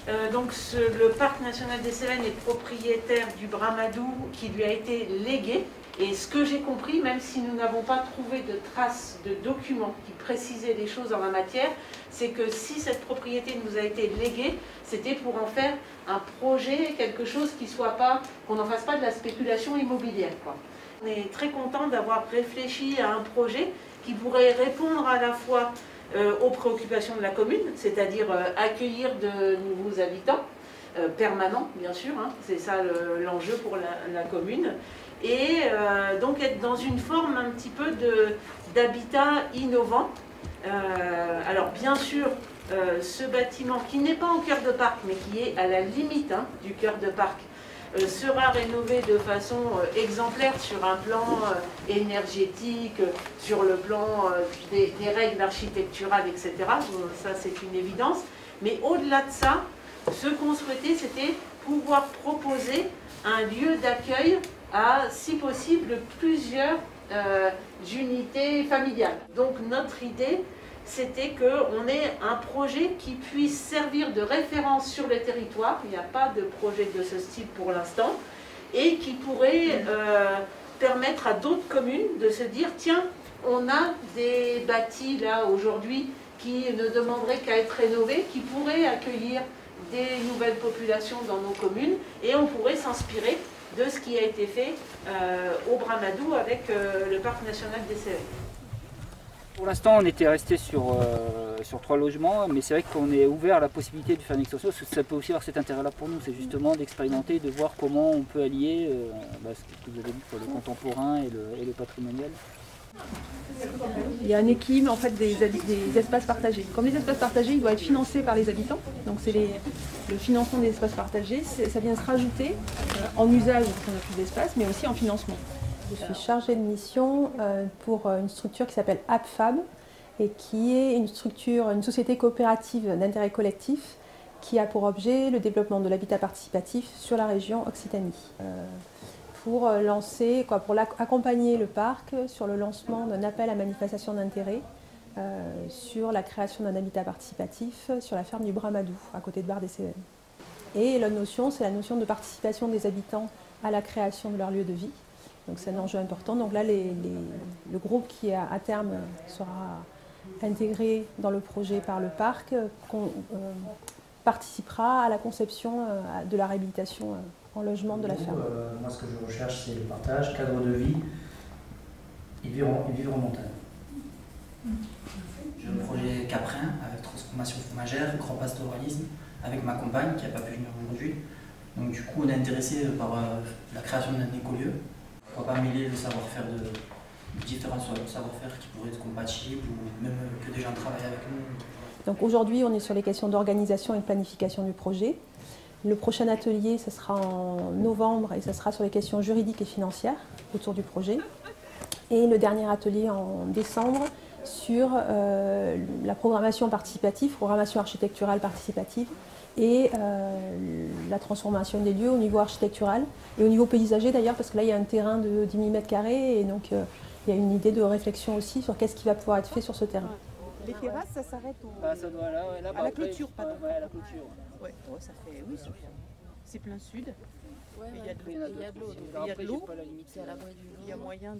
Le parc national des Cévennes est propriétaire du Bramadou qui lui a été légué. Et ce que j'ai compris, même si nous n'avons pas trouvé de traces de documents qui précisaient les choses en la matière, c'est que si cette propriété nous a été léguée, c'était pour en faire un projet, quelque chose qui soit pas, qu'on n'en fasse pas de la spéculation immobilière, quoi. On est très content d'avoir réfléchi à un projet qui pourrait répondre à la fois aux préoccupations de la commune, c'est-à-dire accueillir de nouveaux habitants, permanents bien sûr, hein, c'est ça l'enjeu pour la commune, et donc être dans une forme un petit peu d'habitat innovant. Alors bien sûr, ce bâtiment qui n'est pas au cœur de parc, mais qui est à la limite du cœur de parc, sera rénové de façon exemplaire sur un plan énergétique, sur le plan des règles architecturales, etc. Ça, c'est une évidence. Mais au-delà de ça, ce qu'on souhaitait, c'était pouvoir proposer un lieu d'accueil à, si possible, plusieurs unités familiales. Donc notre idée, c'était qu'on ait un projet qui puisse servir de référence sur le territoire. Il n'y a pas de projet de ce style pour l'instant, et qui pourrait permettre à d'autres communes de se dire, tiens, on a des bâtis là aujourd'hui qui ne demanderaient qu'à être rénovés, qui pourraient accueillir des nouvelles populations dans nos communes, et on pourrait s'inspirer de ce qui a été fait au Bramadou avec le parc national des Cévennes. Pour l'instant, on était resté sur 3 logements, mais c'est vrai qu'on est ouvert à la possibilité de faire une extension, parce que ça peut aussi avoir cet intérêt-là pour nous, c'est justement d'expérimenter, de voir comment on peut allier ce que vous avez dit pour le contemporain et le patrimonial. Il y a un équilibre en fait, des espaces partagés. Comme les espaces partagés, ils doivent être financés par les habitants, donc c'est le financement des espaces partagés, ça vient se rajouter en usage, parce qu'on a plus d'espace, mais aussi en financement. Je suis chargée de mission pour une structure qui s'appelle AppFab et qui est une société coopérative d'intérêt collectif qui a pour objet le développement de l'habitat participatif sur la région Occitanie. Pour accompagner le parc sur le lancement d'un appel à manifestation d'intérêt sur la création d'un habitat participatif sur la ferme du Bramadou, à côté de Bar-des-Cévennes. Et la notion, c'est la notion de participation des habitants à la création de leur lieu de vie. Donc c'est un enjeu important. Donc là, le groupe qui à terme sera intégré dans le projet par le parc participera à la conception de la réhabilitation en logement de la ferme. Moi, ce que je recherche, c'est le partage, cadre de vie et vivre en montagne. J'ai un projet caprin avec transformation fromagère, grand pastoralisme, avec ma compagne qui n'a pas pu venir aujourd'hui. Donc du coup, on est intéressé par la création d'un écolieu. Pourquoi pas mêler le savoir-faire de différents savoir-faire qui pourraient être compatibles ou même que des gens travaillent avec nous. Donc aujourd'hui, on est sur les questions d'organisation et de planification du projet. Le prochain atelier, ce sera en novembre et ce sera sur les questions juridiques et financières autour du projet. Et le dernier atelier en décembre sur la programmation participative, programmation architecturale participative et la transformation des lieux au niveau architectural et au niveau paysager d'ailleurs, parce que là il y a un terrain de 10 000 m² et donc il y a une idée de réflexion aussi sur qu'est-ce qui va pouvoir être fait sur ce terrain. Les terrasses, ça s'arrête Ça doit là, à la clôture, pardon. Ouais, à la clôture. Ouais, ça fait, oui, c'est plein sud. Ouais, il y a de l'eau. Il y a de l'eau. Il y a moyen de...